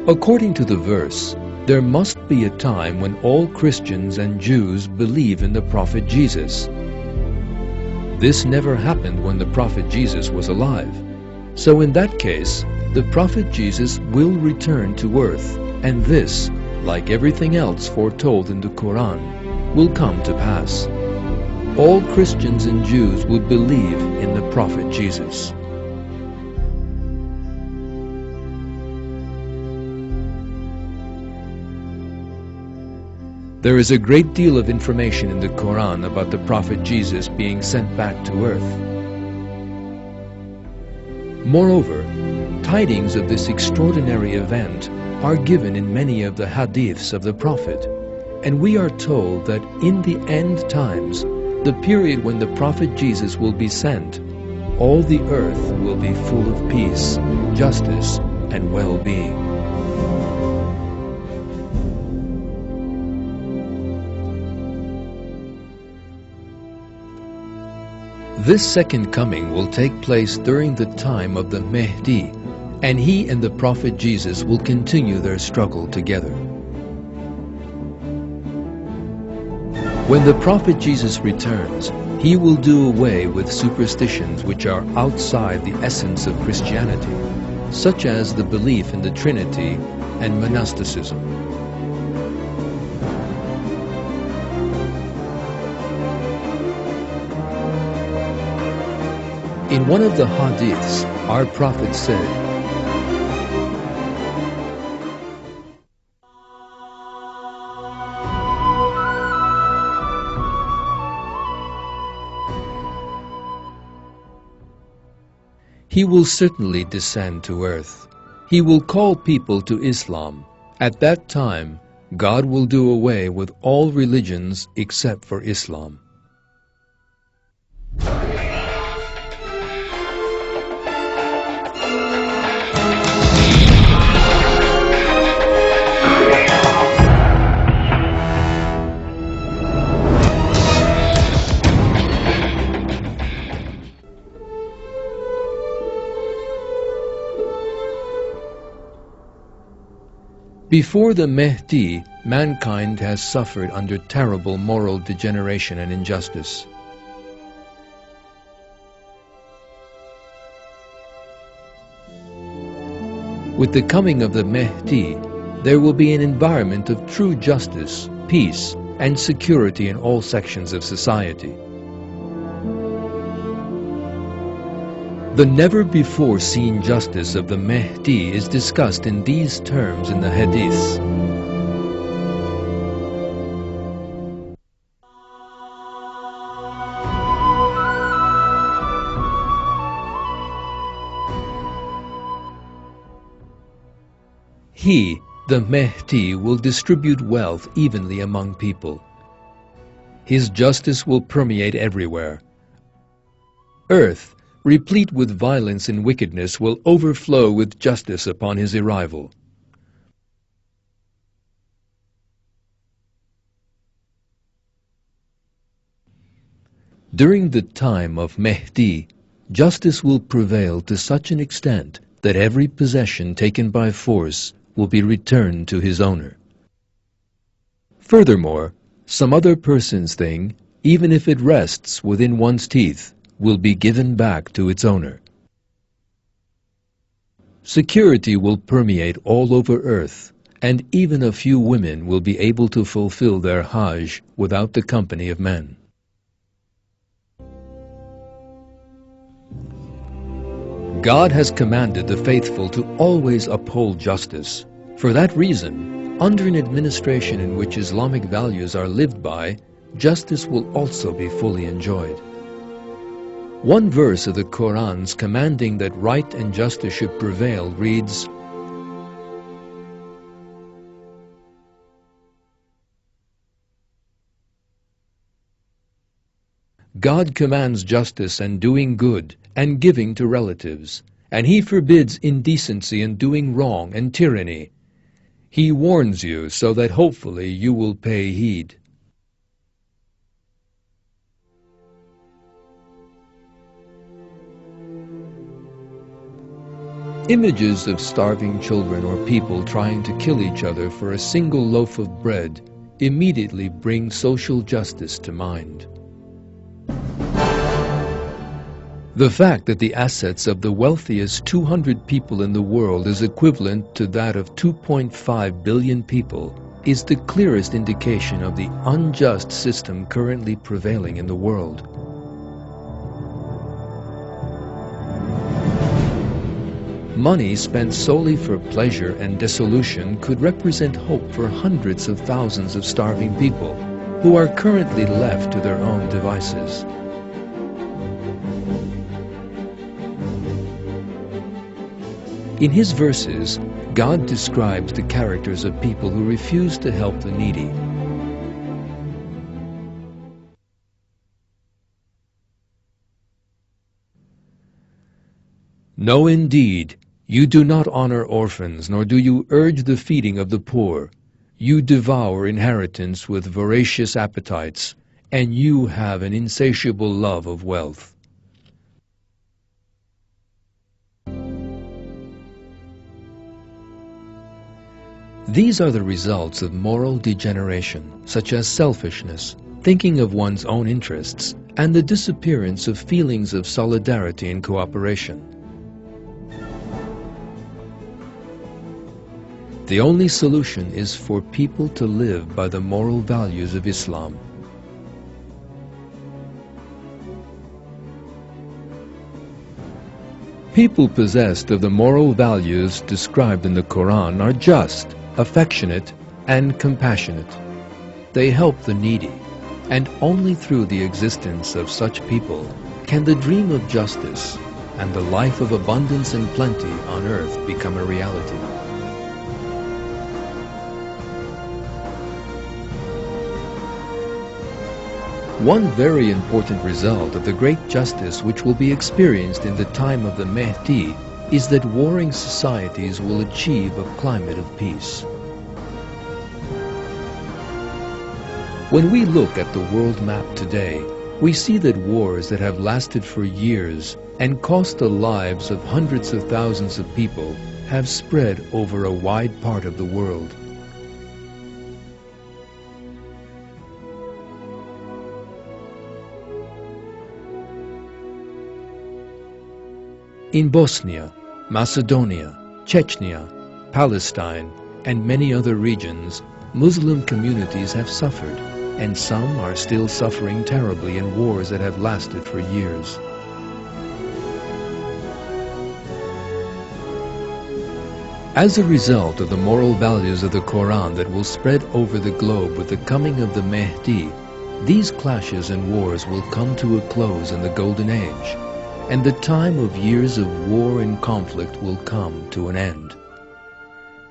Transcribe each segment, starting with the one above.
According to the verse, there must be a time when all Christians and Jews believe in the Prophet Jesus. This never happened when the Prophet Jesus was alive. So in that case, the Prophet Jesus will return to earth, and this, like everything else foretold in the Qur'an, will come to pass. All Christians and Jews will believe in the Prophet Jesus. There is a great deal of information in the Qur'an about the Prophet Jesus being sent back to earth. Moreover, tidings of this extraordinary event are given in many of the hadiths of the Prophet, and we are told that in the end times, the period when the Prophet Jesus will be sent, all the earth will be full of peace, justice, and well-being. This second coming will take place during the time of the Mahdi, and he and the Prophet Jesus will continue their struggle together. When the Prophet Jesus returns, he will do away with superstitions which are outside the essence of Christianity, such as the belief in the Trinity and monasticism. In one of the hadiths, our Prophet said, "He will certainly descend to earth. He will call people to Islam. At that time, God will do away with all religions except for Islam." Before the Mahdi, mankind has suffered under terrible moral degeneration and injustice. With the coming of the Mahdi, there will be an environment of true justice, peace, and security in all sections of society. The never-before-seen justice of the Mahdi is discussed in these terms in the Hadiths. He, the Mahdi, will distribute wealth evenly among people. His justice will permeate everywhere. Earth, replete with violence and wickedness, will overflow with justice upon his arrival. During the time of Mahdi, justice will prevail to such an extent that every possession taken by force will be returned to his owner. Furthermore, some other person's thing, even if it rests within one's teeth, will be given back to its owner. Security will permeate all over earth, and even a few women will be able to fulfill their Hajj without the company of men. God has commanded the faithful to always uphold justice. For that reason, under an administration in which Islamic values are lived by, justice will also be fully enjoyed. One verse of the Qur'an's commanding that right and justice should prevail reads, God commands justice and doing good and giving to relatives, and He forbids indecency and doing wrong and tyranny. He warns you so that hopefully you will pay heed. Images of starving children or people trying to kill each other for a single loaf of bread immediately bring social justice to mind. The fact that the assets of the wealthiest 200 people in the world is equivalent to that of 2.5 billion people is the clearest indication of the unjust system currently prevailing in the world. Money spent solely for pleasure and dissolution could represent hope for hundreds of thousands of starving people who are currently left to their own devices. In his verses, God describes the characters of people who refuse to help the needy. No, indeed, you do not honor orphans, nor do you urge the feeding of the poor. You devour inheritance with voracious appetites, and you have an insatiable love of wealth. These are the results of moral degeneration, such as selfishness, thinking of one's own interests, and the disappearance of feelings of solidarity and cooperation. The only solution is for people to live by the moral values of Islam. People possessed of the moral values described in the Qur'an are just, affectionate, and compassionate. They help the needy, and only through the existence of such people can the dream of justice and the life of abundance and plenty on earth become a reality. One very important result of the great justice which will be experienced in the time of the Mahdi is that warring societies will achieve a climate of peace. When we look at the world map today, we see that wars that have lasted for years and cost the lives of hundreds of thousands of people have spread over a wide part of the world. In Bosnia, Macedonia, Chechnya, Palestine, and many other regions, Muslim communities have suffered, and some are still suffering terribly in wars that have lasted for years. As a result of the moral values of the Qur'an that will spread over the globe with the coming of the Mahdi, these clashes and wars will come to a close in the Golden Age, and the time of years of war and conflict will come to an end.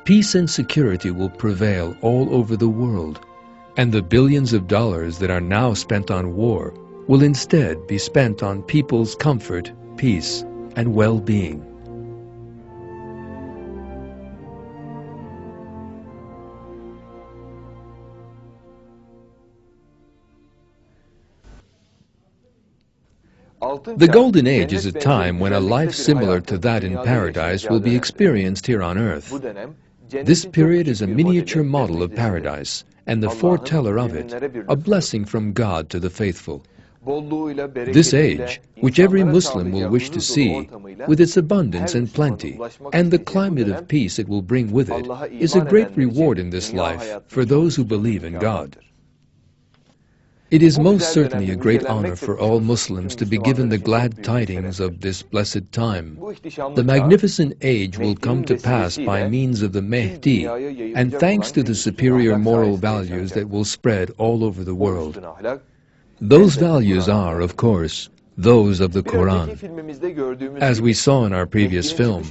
Peace and security will prevail all over the world, and the billions of dollars that are now spent on war will instead be spent on people's comfort, peace, and well-being. The Golden Age is a time when a life similar to that in paradise will be experienced here on earth. This period is a miniature model of paradise, and the foreteller of it, a blessing from God to the faithful. This age, which every Muslim will wish to see, with its abundance and plenty, and the climate of peace it will bring with it, is a great reward in this life for those who believe in God. It is most certainly a great honor for all Muslims to be given the glad tidings of this blessed time. The magnificent age will come to pass by means of the Mahdi, and thanks to the superior moral values that will spread all over the world. Those values are, of course, those of the Qur'an. As we saw in our previous film,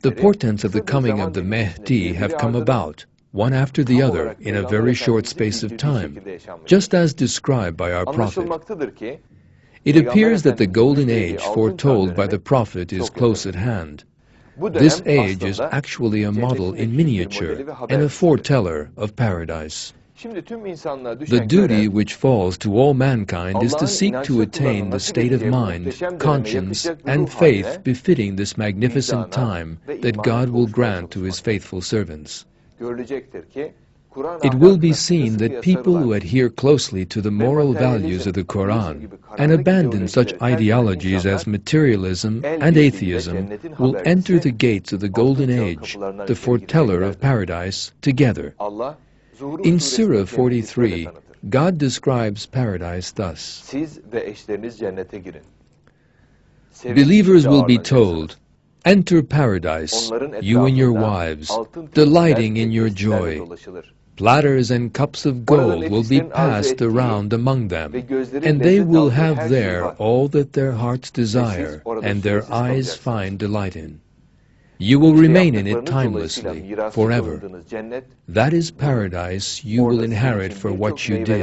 the portents of the coming of the Mahdi have come about, one after the other, in a very short space of time, just as described by our Prophet. It appears that the Golden Age foretold by the Prophet is close at hand. This age is actually a model in miniature and a foreteller of paradise. The duty which falls to all mankind is to seek to attain the state of mind, conscience, and faith befitting this magnificent time that God will grant to His faithful servants. It will be seen that people who adhere closely to the moral values of the Qur'an and abandon such ideologies as materialism and atheism will enter the gates of the Golden Age, the foreteller of paradise, together. In Surah 43, God describes paradise thus: Believers will be told, "Enter paradise, you and your wives, delighting in your joy. Platters and cups of gold will be passed around among them, and they will have there all that their hearts desire and their eyes find delight in. You will remain in it timelessly, forever. That is paradise you will inherit for what you did."